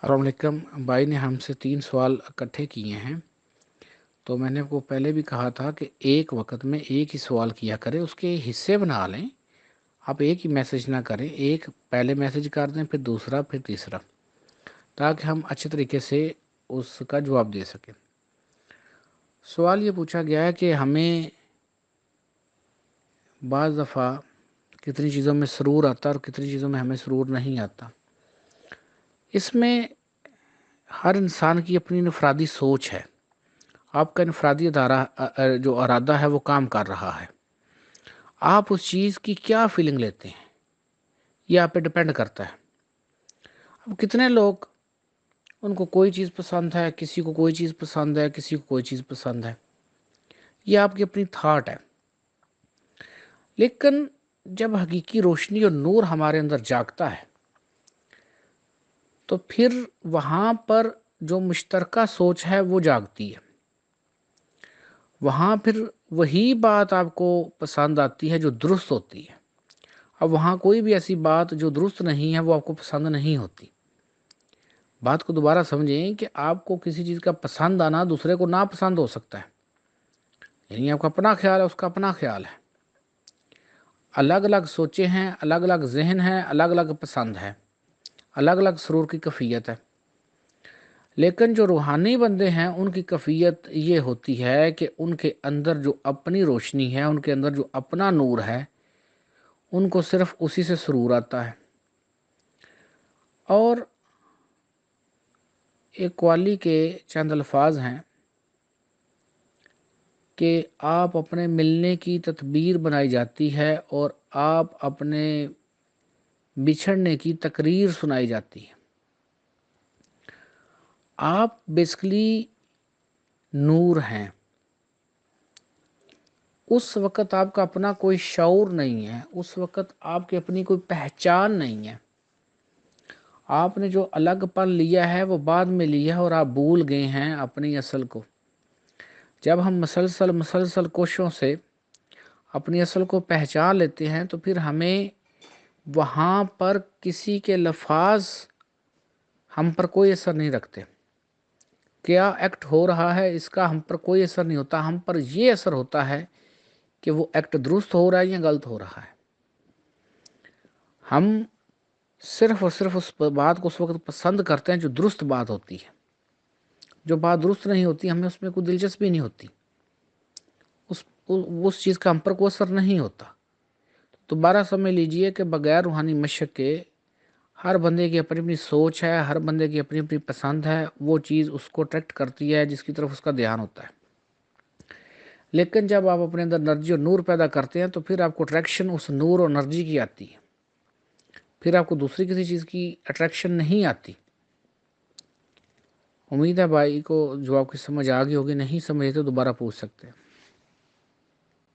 अस्सलाम वालेकुम। भाई ने हमसे 3 सवाल इकट्ठे किए हैं। तो मैंने आपको पहले भी कहा था कि एक वक़्त में एक ही सवाल किया करें, उसके हिस्से बना लें। आप एक ही मैसेज ना करें, एक पहले मैसेज कर दें, फिर दूसरा, फिर तीसरा, ताकि हम अच्छे तरीके से उसका जवाब दे सकें। सवाल ये पूछा गया है कि हमें बाज़ दफ़ा कितनी चीज़ों में सुरूर आता है और कितनी चीज़ों में हमें सुरूर नहीं आता। इसमें हर इंसान की अपनी इनफ़रादी सोच है। आपका इनफ़रादी जो इरादा है वो काम कर रहा है। आप उस चीज़ की क्या फ़ीलिंग लेते हैं, ये आप पे डिपेंड करता है। अब कितने लोग, उनको कोई चीज़ पसंद है, किसी को कोई चीज़ पसंद है, किसी को कोई चीज़ पसंद है। ये आपकी अपनी थॉट है। लेकिन जब हकीकी रोशनी और नूर हमारे अंदर जागता है, तो फिर वहाँ पर जो मुश्तरका सोच है वो जागती है। वहाँ फिर वही बात आपको पसंद आती है जो दुरुस्त होती है। अब वहाँ कोई भी ऐसी बात जो दुरुस्त नहीं है वो आपको पसंद नहीं होती। बात को दोबारा समझें कि आपको किसी चीज़ का पसंद आना दूसरे को नापसंद हो सकता है। यानी आपका अपना ख्याल है, उसका अपना ख्याल है। अलग अलग सोचें हैं, अलग अलग जहन हैं, अलग अलग पसंद है, अलग अलग सुरूर की कैफियत है। लेकिन जो रूहानी बंदे हैं उनकी कैफियत ये होती है कि उनके अंदर जो अपनी रोशनी है, उनके अंदर जो अपना नूर है, उनको सिर्फ उसी से सुरूर आता है। और एक कव्वाली के चंद अल्फाज हैं कि आप अपने मिलने की तदबीर बनाई जाती है और आप अपने बिछड़ने की तकरीर सुनाई जाती है। आप बेसिकली नूर हैं। उस वक़्त आपका अपना कोई शऊर नहीं है, उस वक़्त आपकी अपनी कोई पहचान नहीं है। आपने जो अलगपन लिया है वो बाद में लिया है और आप भूल गए हैं अपनी असल को। जब हम मुसलसल कोशिशों से अपनी असल को पहचान लेते हैं तो फिर हमें वहाँ पर किसी के लफ्ज़ हम पर कोई असर नहीं रखते। क्या एक्ट हो रहा है इसका हम पर कोई असर नहीं होता। हम पर ये असर होता है कि वो एक्ट दुरुस्त हो रहा है या गलत हो रहा है। हम सिर्फ़ और सिर्फ़ उस बात को उस वक़्त पसंद करते हैं जो दुरुस्त बात होती है। जो बात दुरुस्त नहीं होती हमें उसमें कोई दिलचस्पी नहीं होती। उस चीज़ का हम पर कोई असर नहीं होता। तो दोबारा समझ लीजिए कि बग़ैर रूहानी मशक़ के हर बंदे की अपनी अपनी सोच है, हर बंदे की अपनी अपनी पसंद है। वो चीज़ उसको अट्रैक्ट करती है जिसकी तरफ उसका ध्यान होता है। लेकिन जब आप अपने अंदर एनर्जी और नूर पैदा करते हैं तो फिर आपको अट्रैक्शन उस नूर और एनर्जी की आती है। फिर आपको दूसरी किसी चीज़ की अट्रैक्शन नहीं आती। उम्मीद है भाई को जो आपकी समझ आ गई होगी। नहीं समझे तो दोबारा पूछ सकते हैं।